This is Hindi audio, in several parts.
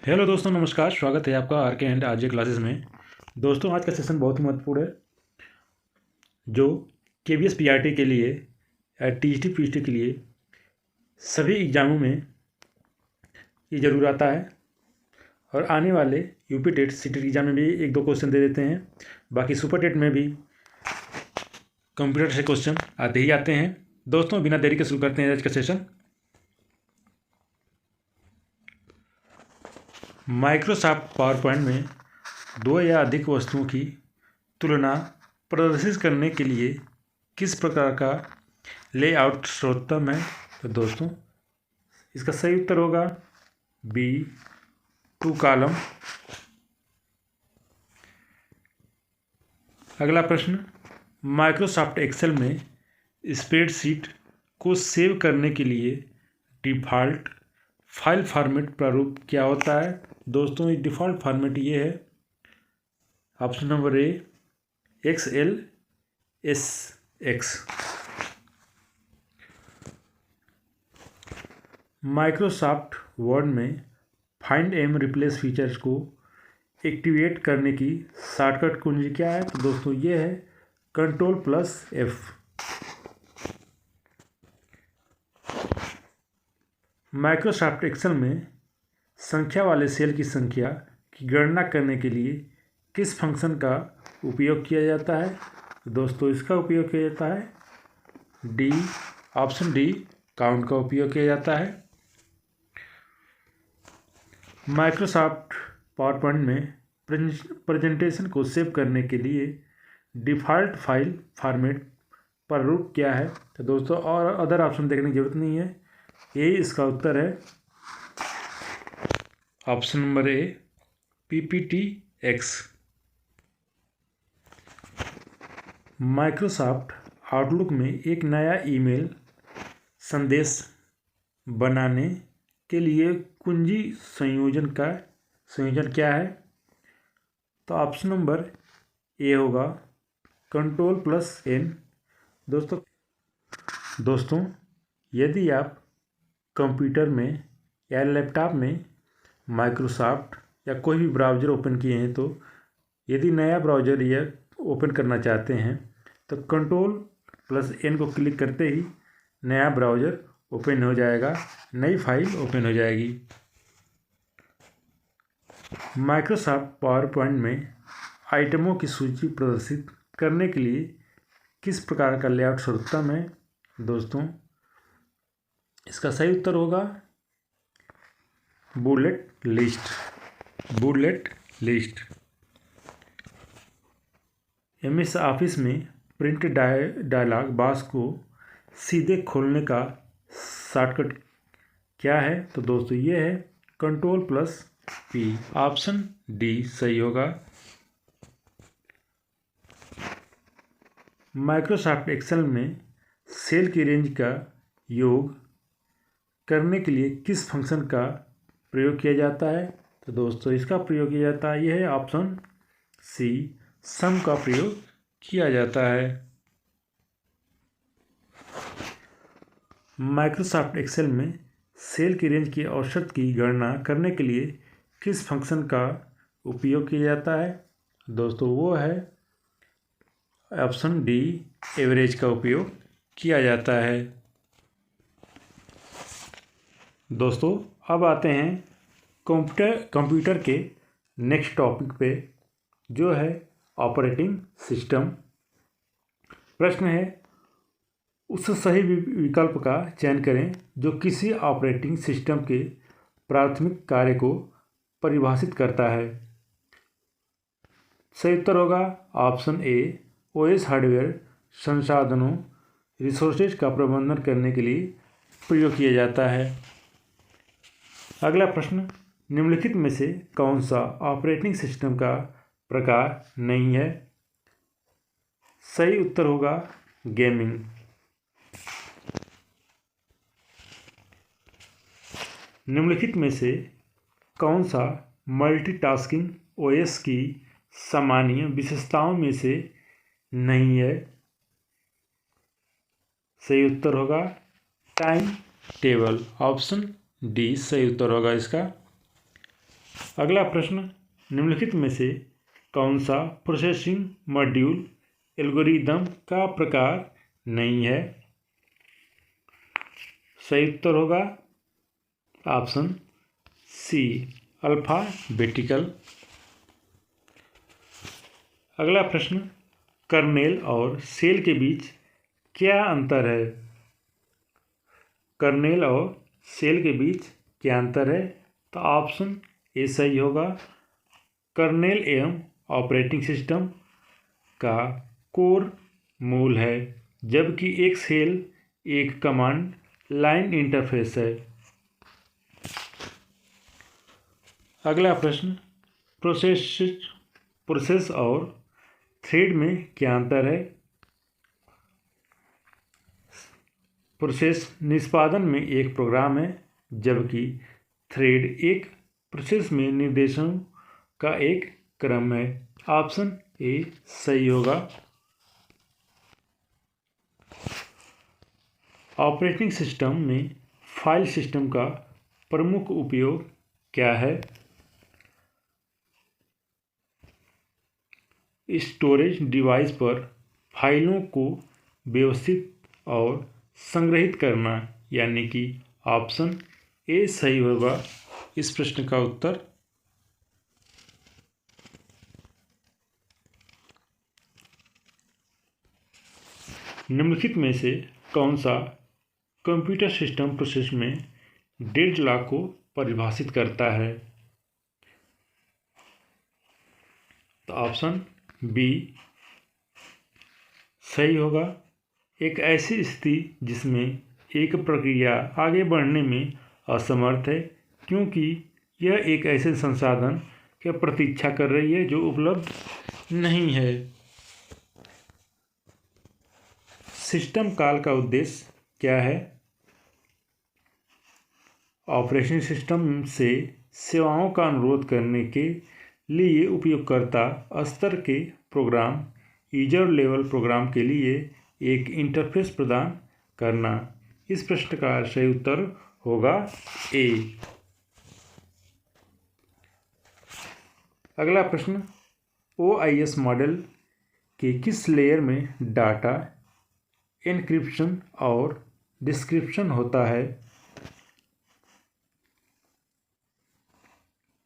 हेलो दोस्तों, नमस्कार। स्वागत है आपका आर के एंड आरजे क्लासेस में। दोस्तों, आज का सेशन बहुत ही महत्वपूर्ण है। जो केवीएस पीआरटी के लिए या टीजीटी पीजीटी के लिए सभी एग्जामों में ये जरूर आता है और आने वाले यूपी टेट सीटेट एग्जाम में भी एक दो क्वेश्चन दे देते हैं। बाकी सुपर टेट में भी कंप्यूटर से क्वेश्चन आते ही आते हैं। दोस्तों, बिना देरी के शुरू करते हैं आज का सेशन। माइक्रोसॉफ्ट पावर पॉइंट में दो या अधिक वस्तुओं की तुलना प्रदर्शित करने के लिए किस प्रकार का लेआउट सर्वोत्तम है? तो दोस्तों, इसका सही उत्तर होगा बी, 2 कॉलम। अगला प्रश्न, माइक्रोसॉफ्ट एक्सेल में स्प्रेडशीट को सेव करने के लिए डिफ़ॉल्ट फाइल फॉर्मेट प्रारूप क्या होता है? दोस्तों, डिफ़ॉल्ट फॉर्मेट ये है, option number A XLSX। Microsoft word में फाइंड एंड रिप्लेस फीचर्स को एक्टिवेट करने की शॉर्टकट कुंजी क्या है? तो दोस्तों, ये है Ctrl+F। माइक्रोसॉफ्ट एक्सेल में संख्या वाले सेल की संख्या की गणना करने के लिए किस फंक्शन का उपयोग किया जाता है? दोस्तों, इसका उपयोग किया जाता है ऑप्शन डी, काउंट का उपयोग किया जाता है। माइक्रोसॉफ्ट पावर पॉइंट में प्रेजेंटेशन को सेव करने के लिए डिफ़ॉल्ट फाइल फॉर्मेट प्रारूप क्या है? तो दोस्तों, और अदर ऑप्शन देखने की जरूरत नहीं है, यही इसका उत्तर है, option number A PPTX। Microsoft outlook में एक नया ईमेल संदेश बनाने के लिए कुंजी संयोजन क्या है? तो ऑप्शन नंबर ए होगा Ctrl+N। दोस्तों, यदि आप कंप्यूटर में या लैपटॉप में माइक्रोसॉफ्ट या कोई भी ब्राउज़र ओपन किए हैं, तो यदि नया ब्राउज़र या ओपन करना चाहते हैं तो Ctrl+N को क्लिक करते ही नया ब्राउज़र ओपन हो जाएगा, नई फाइल ओपन हो जाएगी। माइक्रोसॉफ्ट पावर पॉइंट में आइटमों की सूची प्रदर्शित करने के लिए किस प्रकार का लेआउट सर्वोत्तम है? दोस्तों, इसका सही उत्तर होगा बुलेट लिस्ट। MS ऑफिस में प्रिंट डायलॉग बॉक्स को सीधे खोलने का शॉर्टकट क्या है? तो दोस्तों, ये है Ctrl+P। ऑप्शन डी सही होगा। माइक्रोसॉफ्ट एक्सेल में सेल की रेंज का योग करने के लिए किस फंक्शन का प्रयोग किया जाता है? तो दोस्तों, इसका प्रयोग किया जाता है, यह है ऑप्शन सी, सम का प्रयोग किया जाता है। माइक्रोसॉफ्ट एक्सेल में सेल की रेंज की औसत की गणना करने के लिए किस फंक्शन का उपयोग किया जाता है? दोस्तों, वो है ऑप्शन डी, एवरेज का उपयोग किया जाता है। दोस्तों, अब आते हैं कंप्यूटर के नेक्स्ट टॉपिक पे, जो है ऑपरेटिंग सिस्टम। प्रश्न है, उस सही विकल्प का चयन करें जो किसी ऑपरेटिंग सिस्टम के प्राथमिक कार्य को परिभाषित करता है। सही उत्तर होगा ऑप्शन ए, OS हार्डवेयर संसाधनों रिसोर्सेज का प्रबंधन करने के लिए प्रयोग किया जाता है। अगला प्रश्न, निम्नलिखित में से कौन सा ऑपरेटिंग सिस्टम का प्रकार नहीं है? सही उत्तर होगा गेमिंग। निम्नलिखित में से कौन सा मल्टीटास्किंग OS की सामान्य विशेषताओं में से नहीं है? सही उत्तर होगा टाइम टेबल। ऑप्शन डी सही उत्तर होगा इसका। अगला प्रश्न, निम्नलिखित में से कौन सा प्रोसेसिंग मॉड्यूल एल्गोरिदम का प्रकार नहीं है? सही उत्तर होगा ऑप्शन सी, अल्फाबेटिकल। अगला प्रश्न, कर्नेल और सेल के बीच क्या अंतर है? कर्नेल और सेल के बीच क्या अंतर है? तो ऑप्शन ए सही होगा। कर्नेल एवं ऑपरेटिंग सिस्टम का कोर मूल है, जबकि एक सेल एक कमांड लाइन इंटरफेस है। अगला प्रश्न, प्रोसेस और थ्रेड में क्या अंतर है? प्रोसेस निष्पादन में एक प्रोग्राम है, जबकि थ्रेड एक प्रोसेस में निर्देशों का एक क्रम है। ऑप्शन ए सही होगा। ऑपरेटिंग सिस्टम में फाइल सिस्टम का प्रमुख उपयोग क्या है? स्टोरेज डिवाइस पर फाइलों को व्यवस्थित और संग्रहित करना, यानी कि ऑप्शन ए सही होगा इस प्रश्न का उत्तर। निम्नलिखित में से कौन सा कंप्यूटर सिस्टम प्रोसेस में डेडलॉक को परिभाषित करता है? तो ऑप्शन बी सही होगा। एक ऐसी स्थिति जिसमें एक प्रक्रिया आगे बढ़ने में असमर्थ है, क्योंकि यह एक ऐसे संसाधन की प्रतीक्षा कर रही है जो उपलब्ध नहीं है। सिस्टम कॉल का उद्देश्य क्या है? ऑपरेटिंग सिस्टम से सेवाओं का अनुरोध करने के लिए उपयोगकर्ता स्तर के प्रोग्राम, यूजर लेवल प्रोग्राम के लिए एक इंटरफेस प्रदान करना। इस प्रश्न का सही उत्तर होगा ए। अगला प्रश्न, OIS मॉडल के किस लेयर में डाटा एन्क्रिप्शन और डिस्क्रिप्शन होता है?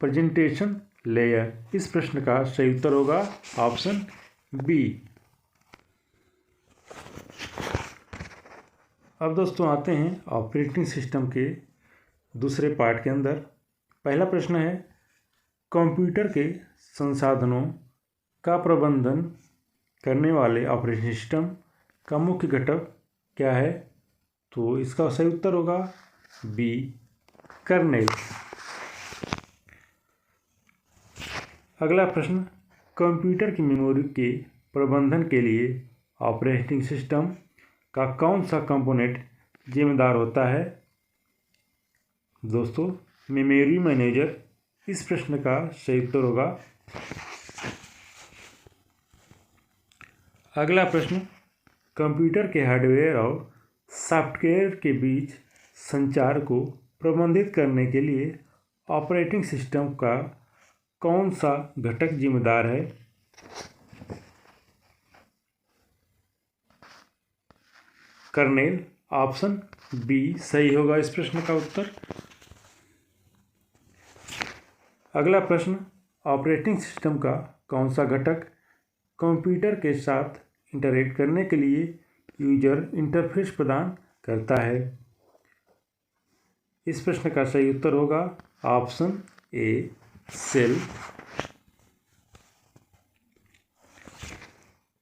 Presentation layer. इस प्रश्न का सही उत्तर होगा ऑप्शन बी। अब दोस्तों आते हैं ऑपरेटिंग सिस्टम के दूसरे पार्ट के अंदर। पहला प्रश्न है, कंप्यूटर के संसाधनों का प्रबंधन करने वाले ऑपरेटिंग सिस्टम का मुख्य घटक क्या है? तो इसका सही उत्तर होगा बी, कर्नेल। अगला प्रश्न, कंप्यूटर की मेमोरी के प्रबंधन के लिए ऑपरेटिंग सिस्टम का कौन सा कंपोनेंट जिम्मेदार होता है? दोस्तों, मेमोरी मैनेजर। इस प्रश्न का सही उत्तर होगा। अगला प्रश्न, कंप्यूटर के हार्डवेयर और सॉफ्टवेयर के बीच संचार को प्रबंधित करने के लिए ऑपरेटिंग सिस्टम का कौन सा घटक जिम्मेदार है? कर्नेल। ऑप्शन बी सही होगा इस प्रश्न का उत्तर। अगला प्रश्न, ऑपरेटिंग सिस्टम का कौन सा घटक कंप्यूटर के साथ इंटरैक्ट करने के लिए यूजर इंटरफेस प्रदान करता है? इस प्रश्न का सही उत्तर होगा ऑप्शन ए, सेल।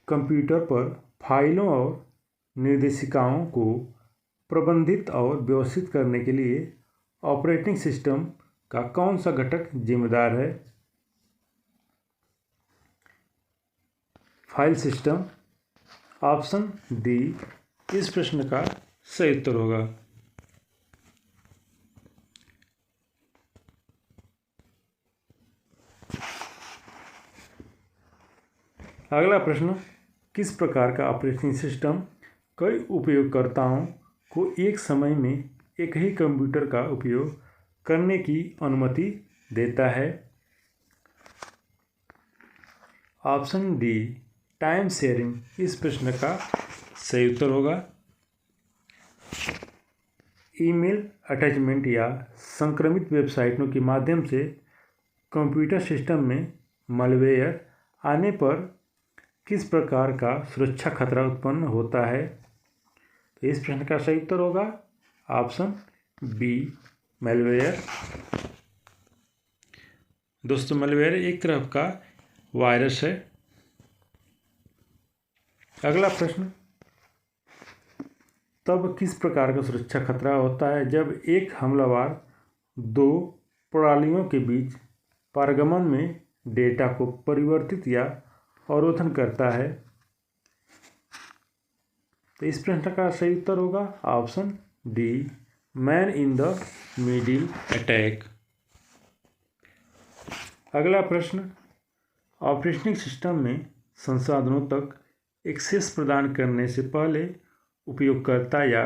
कंप्यूटर पर फाइलों और निर्देशिकाओं को प्रबंधित और व्यवस्थित करने के लिए ऑपरेटिंग सिस्टम का कौन सा घटक जिम्मेदार है? File system. ऑप्शन डी इस प्रश्न का सही उत्तर होगा। अगला प्रश्न, किस प्रकार का ऑपरेटिंग सिस्टम कई उपयोगकर्ताओं को एक समय में एक ही कंप्यूटर का उपयोग करने की अनुमति देता है? ऑप्शन डी टाइम शेयरिंग इस प्रश्न का सही उत्तर होगा। ईमेल अटैचमेंट या संक्रमित वेबसाइटों के माध्यम से कंप्यूटर सिस्टम में मालवेयर आने पर किस प्रकार का सुरक्षा खतरा उत्पन्न होता है? तो इस प्रश्न का सही उत्तर होगा ऑप्शन बी मालवेयर। दोस्तों मालवेयर एक तरह का वायरस है। अगला प्रश्न, तब किस प्रकार का सुरक्षा खतरा होता है जब एक हमलावर दो प्रणालियों के बीच पारगमन में डेटा को परिवर्तित या अवरोधन करता है? तो इस प्रश्न का सही उत्तर होगा option D man in the middle attack. अगला प्रश्न, ऑपरेटिंग सिस्टम में संसाधनों तक एक्सेस प्रदान करने से पहले उपयोगकर्ता या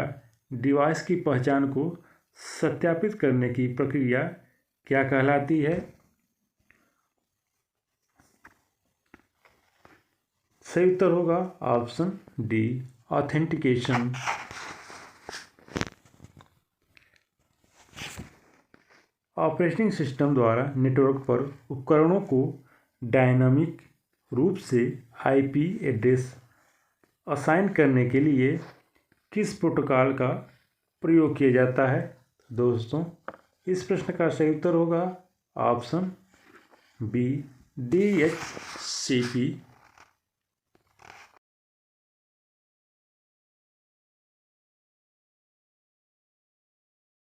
डिवाइस की पहचान को सत्यापित करने की प्रक्रिया क्या कहलाती है? सही उत्तर होगा option D authentication. Operating system द्वारा नेटवर्क पर उपकरणों को डायनामिक रूप से आईपी एड्रेस असाइन करने के लिए किस प्रोटोकॉल का प्रयोग किया जाता है? दोस्तों इस प्रश्न का सही उत्तर होगा ऑप्शन बी DHCP